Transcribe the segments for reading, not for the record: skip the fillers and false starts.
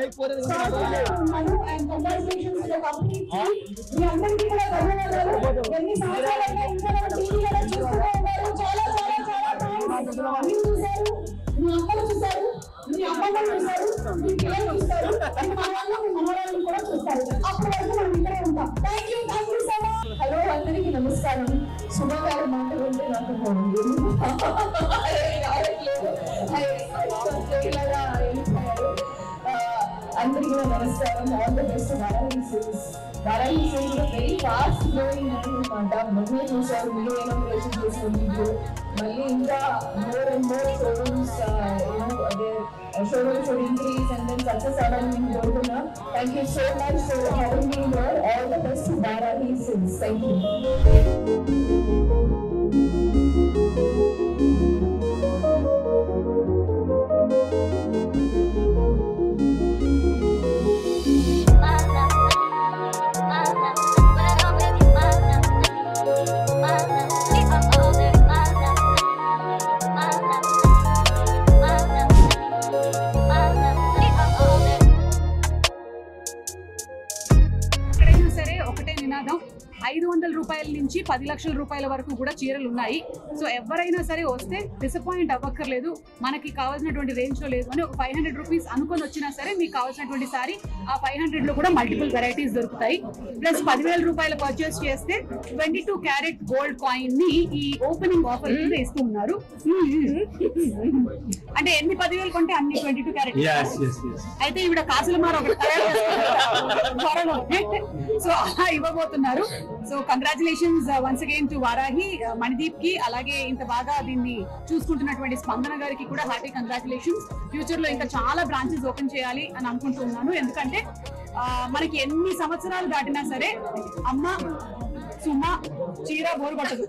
Hello అందరికీ నమస్కారం. శుభకార్యం మాట్లాడుతుంటే నాకు అందరికీ నమస్కారం. All the best. Varahi silks very fast growing అనమాట. మొన్నే చూసారు మీరు ఇనాగ్రేషన్ చేసిన వీడియో. మళ్ళీ ఇంకా more and more showrooms showrooms should increase and then success avenue in Gorguna. Thank you so much for having me here. All the best to Vaarahi Silks. Thank you. సరే ఒకటే నినాదం, 500 రూపాయల నుంచి 10 లక్షల రూపాయల వరకు కూడా చీరలు ఉన్నాయి. సో ఎవరైనా సరే వస్తే డిసప్పాయింట్ అవ్వక్కర్లేదు. మనకి కావాల్సినటువంటి రేంజ్ లో లేదు అని ఒక 500 రూపీస్ అనుకొని వచ్చినా సరే మీకు కావాల్సినటువంటి సారీ ఆ 500 లో కూడా మల్టిపుల్ వెరైటీస్ దొరుకుతాయి. ప్లస్ 10,000 రూపాయలు పర్చేస్ చేస్తే 22 క్యారెట్ గోల్డ్ కాయిన్ ని ఈ ఓపెనింగ్ ఆఫర్ కింద ఇస్తూ ఉన్నారు. అంటే ఎన్ని 10,000 కొంటే అన్ని 22 క్యారెట్. అయితే ఈవిడ కాసుల మార సో అలా ఇవ్వబోతున్నారు. So congratulations once again to Varahi, Manideep కి, అలాగే ఇంత బాగా దీన్ని చూసుకుంటున్నటువంటి స్పందన గారికి కూడా హార్టీ కంగ్రాచులేషన్స్. ఫ్యూచర్ లో ఇంకా చాలా బ్రాంచెస్ ఓపెన్ చేయాలి అని అనుకుంటున్నాను. ఎందుకంటే మనకి ఎన్ని సంవత్సరాలు దాటినా సరే అమ్మ సుమా చీర బోరు పట్టదు.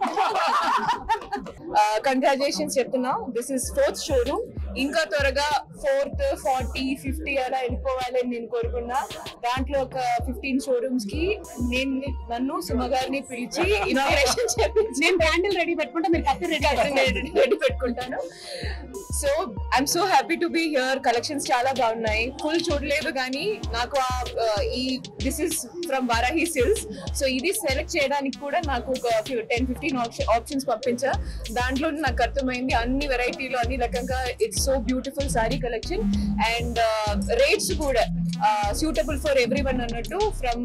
కంగ్రాచులేషన్స్ చెప్తున్నాం. This is 4th showroom. ఇంకా త్వరగా 4th, 40, 50 అలా వెళ్ళిపోవాలని నేను కోరుకున్నా. దాంట్లో ఒక 15 షోరూమ్స్ కి నన్ను సుమ గారిని పిలిచి ఇనాగ్రేషన్ చేపించి నేను క్యాండిల్ రెడీ పెట్టుకుంటా, మీరు కత్తి రెడీ పెట్టుకుంటాను. So I'm so happy to be here. Collections చాలా బాగున్నాయి. ఫుల్ చూడలేదు కానీ నాకు ఈ this is from Varahi silks. So ఇది సెలెక్ట్ చేయడానికి కూడా నాకు ఒక 10-15 ఆప్షన్స్ పంపించా. దాంట్లో నాకు అర్థమైంది అన్ని వెరైటీలు అన్ని రకంగా it's so beautiful sorry collection. And rates కూడా suitable for everyone అన్నట్టు. From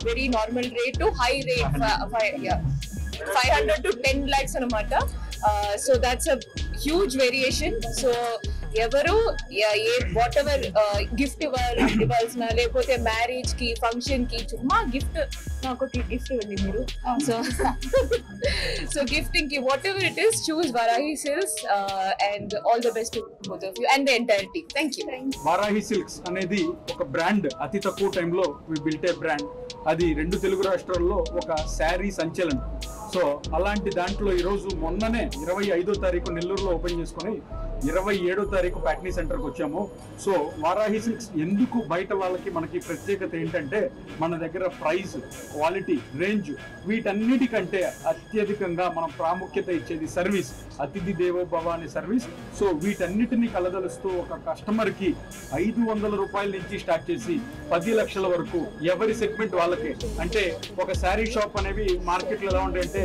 very normal rate to high rate 500 to 10 lakhs అనమాట. So that's a huge variation. So ఎవరు వాట్ ఎవర్ గిఫ్ట్ ఇవ్వాల్సిన, లేకపోతే మ్యారేజ్ కి, ఫంక్షన్ కి చుమ్మా గిఫ్ట్, నాకు గిఫ్ట్ ఇవ్వండి మీరు. సో గిఫ్టింగ్ కి what ever it is, choose Varahi silks. And all the best to both of you and the entire team. Thank you. Varahi silks అనేది ఒక బ్రాండ్. అతి తక్కువ టైంలో వి బిల్ట్ ఏ బ్రాండ్. అది 2 తెలుగు రాష్ట్రాల్లో ఒక శారీ సంచలనం. సో అలాంటి దాంట్లో ఈరోజు మొన్ననే 25వ తారీఖు నెల్లూరులో ఓపెన్ చేసుకుని 27వ తారీఖు ప్యాట్నీ సెంటర్కి వచ్చాము. సో వారాహి సిల్క్స్ ఎందుకు బయట వాళ్ళకి మనకి ప్రత్యేకత ఏంటంటే మన దగ్గర ప్రైస్, క్వాలిటీ, రేంజ్ వీటన్నిటికంటే అత్యధికంగా మనం ప్రాముఖ్యత ఇచ్చేది సర్వీస్. అతిథి దేవో భవ అనే సర్వీస్. సో వీటన్నిటిని కలదలుస్తూ ఒక కస్టమర్కి 500 రూపాయల నుంచి స్టార్ట్ చేసి 10 లక్షల వరకు ఎవరి సెగ్మెంట్ వాళ్ళకి. అంటే ఒక శారీ షాప్ అనేవి మార్కెట్లో ఎలా ఉంటాయంటే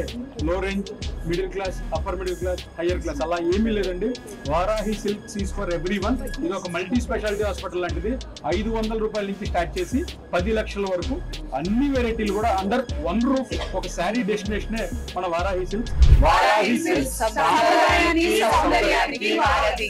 లో range, middle class, upper middle class, higher class, అలా ఏమీ లేదండి. Varahi silks is for everyone. ఇది ఒక మల్టీ స్పెషాలిటీ హాస్పిటల్ లాంటిది. 500 రూపాయల నుంచి స్టార్ట్ చేసి 10 లక్షల వరకు అన్ని వెరైటీలు కూడా అండర్ వన్ రూఫ్. ఒక శారీ డెస్టినేషనే మన వారాహి సిల్క్స్. వారాహి సిల్క్స్ సౌందర్యానికి వారాహి.